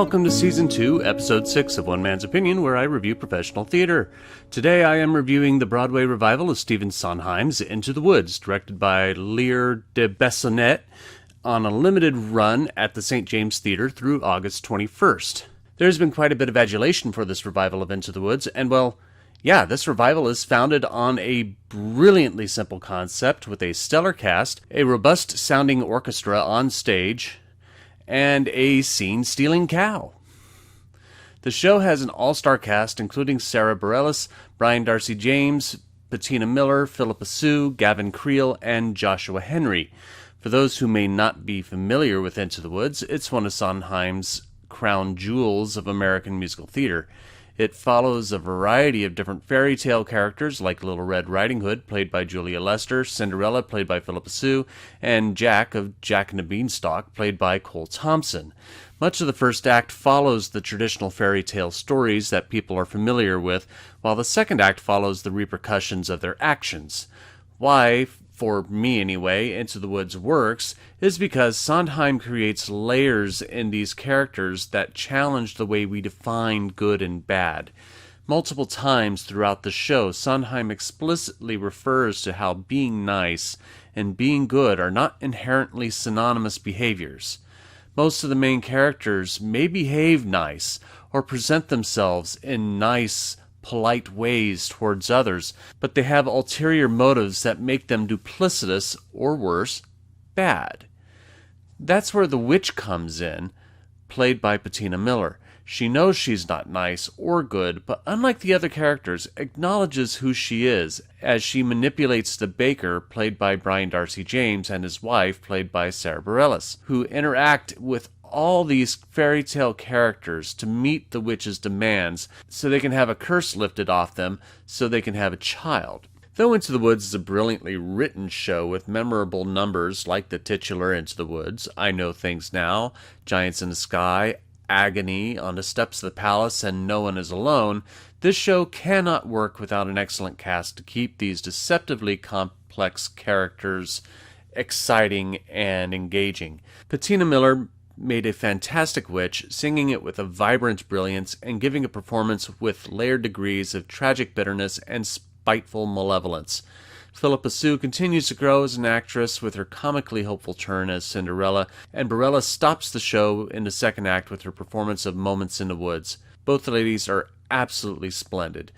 welcome to Season 2, Episode 6 of One Man's Opinion, where I review professional theater. Today I am reviewing the Broadway revival of Stephen Sondheim's Into the Woods, directed by Lear DeBessonet, on a limited run at the St. James Theatre through August 21st. There's been quite a bit of adulation for this revival of Into the Woods, and well, yeah, this revival is founded on a brilliantly simple concept with a stellar cast, a robust-sounding orchestra on stage, and a scene-stealing cow. The show has an all-star cast including Sarah Bareilles, Brian Darcy James, Patina Miller, Philippa Sue, Gavin Creel, and Joshua Henry. For those who may not be familiar with Into the Woods, it's one of Sondheim's crown jewels of American musical theater. It follows a variety of different fairy tale characters like Little Red Riding Hood, played by Julia Lester, Cinderella, played by Philippa Sue, and Jack of Jack and the Beanstalk, played by Cole Thompson. Much of the first act follows the traditional fairy tale stories that people are familiar with, while the second act follows the repercussions of their actions. Why, for me anyway, Into the Woods works is because Sondheim creates layers in these characters that challenge the way we define good and bad. Multiple times throughout the show, Sondheim explicitly refers to how being nice and being good are not inherently synonymous behaviors. Most of the main characters may behave nice or present themselves in nice, polite ways towards others, but they have ulterior motives that make them duplicitous, or worse, bad. That's where the witch comes in, played by Patina Miller. She knows she's not nice or good, but unlike the other characters, acknowledges who she is as she manipulates the baker, played by Brian Darcy James, and his wife, played by Sarah Bareilles, who interact with all these fairy tale characters to meet the witch's demands so they can have a curse lifted off them so they can have a child. Though Into the Woods is a brilliantly written show with memorable numbers like the titular Into the Woods, I Know Things Now, Giants in the Sky, Agony, On the Steps of the Palace, and No One Is Alone, this show cannot work without an excellent cast to keep these deceptively complex characters exciting and engaging. Patina Miller made a fantastic witch, singing it with a vibrant brilliance and giving a performance with layered degrees of tragic bitterness and spiteful malevolence. Philippa Sue continues to grow as an actress with her comically hopeful turn as Cinderella, and Bareilles stops the show in the second act with her performance of Moments in the Woods. Both ladies are absolutely splendid.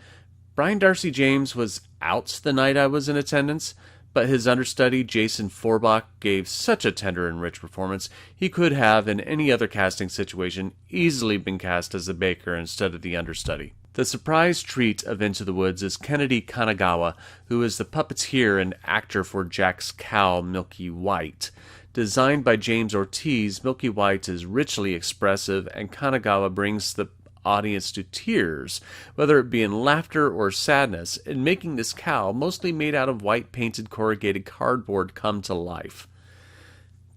Brian Darcy James was out the night I was in attendance, but his understudy, Jason Forbach, gave such a tender and rich performance, he could have, in any other casting situation, easily been cast as the baker instead of the understudy. The surprise treat of Into the Woods is Kennedy Kanagawa, who is the puppeteer and actor for Jack's cow, Milky White. Designed by James Ortiz, Milky White is richly expressive, and Kanagawa brings the audience to tears, whether it be in laughter or sadness, in making this cow, mostly made out of white painted corrugated cardboard, come to life.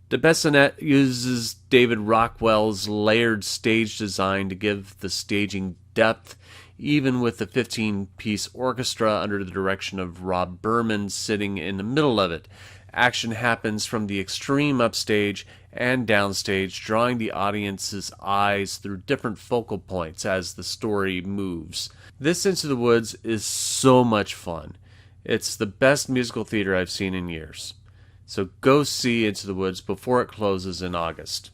DeBessonet uses David Rockwell's layered stage design to give the staging depth, even with the 15-piece orchestra under the direction of Rob Berman sitting in the middle of it. Action happens from the extreme upstage and downstage, drawing the audience's eyes through different focal points as the story moves. This Into the Woods is so much fun. It's the best musical theater I've seen in years. So go see Into the Woods before it closes in August.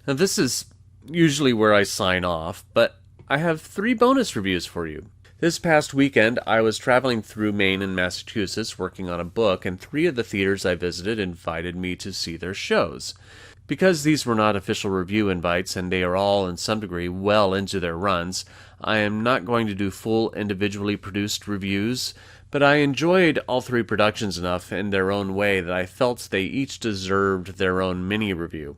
Now this is usually where I sign off, but I have 3 bonus reviews for you. This past weekend, I was traveling through Maine and Massachusetts working on a book, and 3 of the theaters I visited invited me to see their shows. Because these were not official review invites, and they are all in some degree well into their runs, I am not going to do full individually produced reviews, but I enjoyed all 3 productions enough in their own way that I felt they each deserved their own mini-review.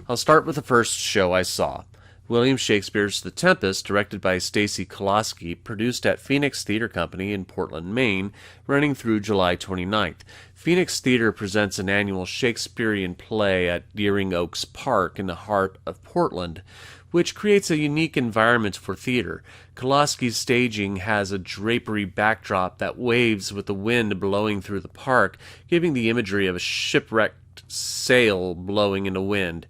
I'll start with the first show I saw. William Shakespeare's The Tempest, directed by Stacy Koloski, produced at Phoenix Theater Company in Portland, Maine, running through July 29th. Phoenix Theater presents an annual Shakespearean play at Deering Oaks Park in the heart of Portland, which creates a unique environment for theater. Koloski's staging has a drapery backdrop that waves with the wind blowing through the park, giving the imagery of a shipwrecked sail blowing in the wind.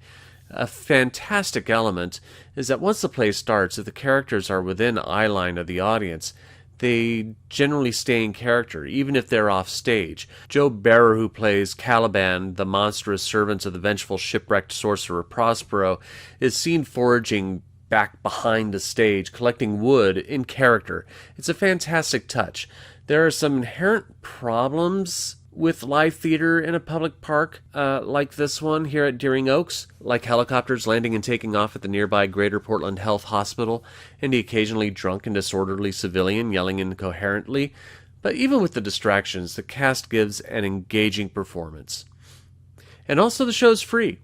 A fantastic element is that once the play starts, if the characters are within eye line of the audience, they generally stay in character, even if they're off stage. Joe Barrer, who plays Caliban, the monstrous servant of the vengeful shipwrecked sorcerer Prospero, is seen foraging back behind the stage, collecting wood in character. It's a fantastic touch. There are some inherent problems with live theater in a public park, like this one here at Deering Oaks, like helicopters landing and taking off at the nearby Greater Portland Health Hospital, and the occasionally drunk and disorderly civilian yelling incoherently. But even with the distractions, the cast gives an engaging performance. And also the show's free,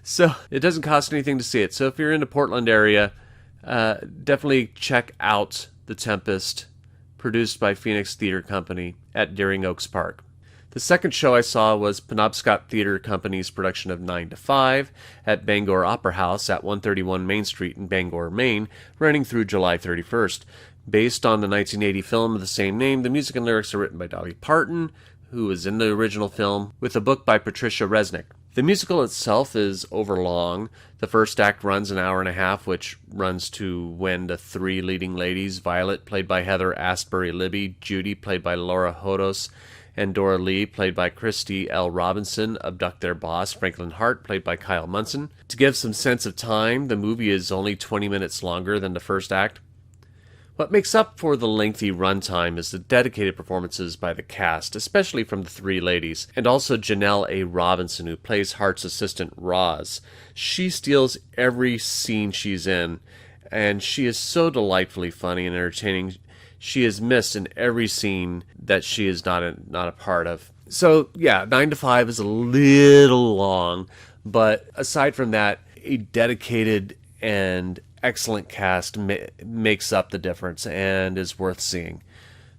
so it doesn't cost anything to see it. So if you're in the Portland area, definitely check out The Tempest, produced by Phoenix Theater Company at Deering Oaks Park. The second show I saw was Penobscot Theater Company's production of 9 to 5 at Bangor Opera House at 131 Main Street in Bangor, Maine, running through July 31st. Based on the 1980 film of the same name, the music and lyrics are written by Dolly Parton, who was in the original film, with a book by Patricia Resnick. The musical itself is overlong. The first act runs an hour and a half, which runs to when the three leading ladies, Violet, played by Heather Asbury Libby, Judy, played by Laura Hodos, and Dora Lee, played by Christy L. Robinson, abduct their boss, Franklin Hart, played by Kyle Munson. To give some sense of time, the movie is only 20 minutes longer than the first act. What makes up for the lengthy runtime is the dedicated performances by the cast, especially from the three ladies, and also Janelle A. Robinson, who plays Hart's assistant Roz. She steals every scene she's in, and she is so delightfully funny and entertaining. She is missed in every scene that she is not a part of. So, yeah, 9 to 5 is a little long, but aside from that, a dedicated and excellent cast makes up the difference and is worth seeing.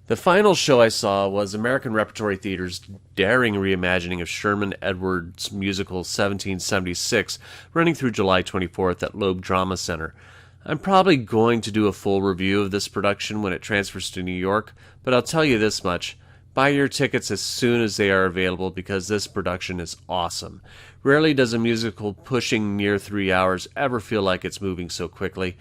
The final show I saw was American Repertory Theater's daring reimagining of Sherman Edwards' musical 1776, running through July 24th at Loeb Drama Center. I'm probably going to do a full review of this production when it transfers to New York, but I'll tell you this much. Buy your tickets as soon as they are available because this production is awesome. Rarely does a musical pushing near 3 hours ever feel like it's moving so quickly.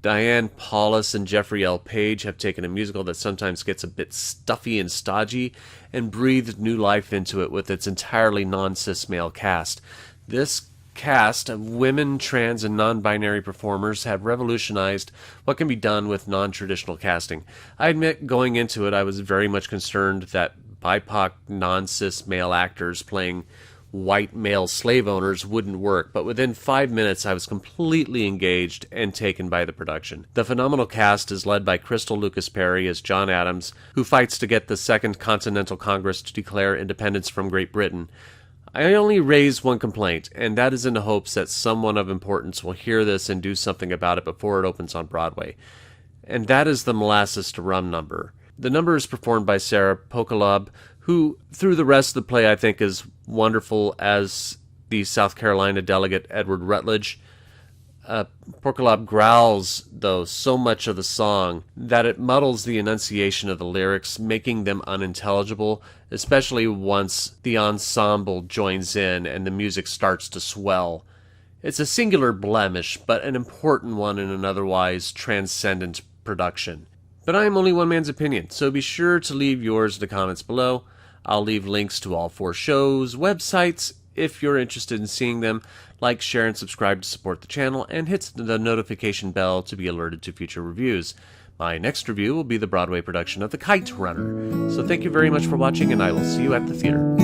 Diane Paulus and Jeffrey L. Page have taken a musical that sometimes gets a bit stuffy and stodgy and breathed new life into it with its entirely non-cis male cast. This cast of women, trans, and non-binary performers have revolutionized what can be done with non-traditional casting. I admit going into it I was very much concerned that BIPOC non-cis male actors playing white male slave owners wouldn't work, but within 5 minutes I was completely engaged and taken by the production. The phenomenal cast is led by Crystal Lucas Perry as John Adams, who fights to get the Second Continental Congress to declare independence from Great Britain. I only raise one complaint, and that is in the hopes that someone of importance will hear this and do something about it before it opens on Broadway. And that is the Molasses to Rum number. The number is performed by Sarah Pokolab, who, through the rest of the play, I think is wonderful as the South Carolina delegate Edward Rutledge. Pokolab growls, though, so much of the song that it muddles the enunciation of the lyrics, making them unintelligible, especially once the ensemble joins in and the music starts to swell. It's a singular blemish, but an important one in an otherwise transcendent production. But I am only one man's opinion, so be sure to leave yours in the comments below. I'll leave links to all 4 shows, websites, if you're interested in seeing them. Like, share, and subscribe to support the channel, and hit the notification bell to be alerted to future reviews. My next review will be the Broadway production of The Kite Runner. So thank you very much for watching, and I will see you at the theater.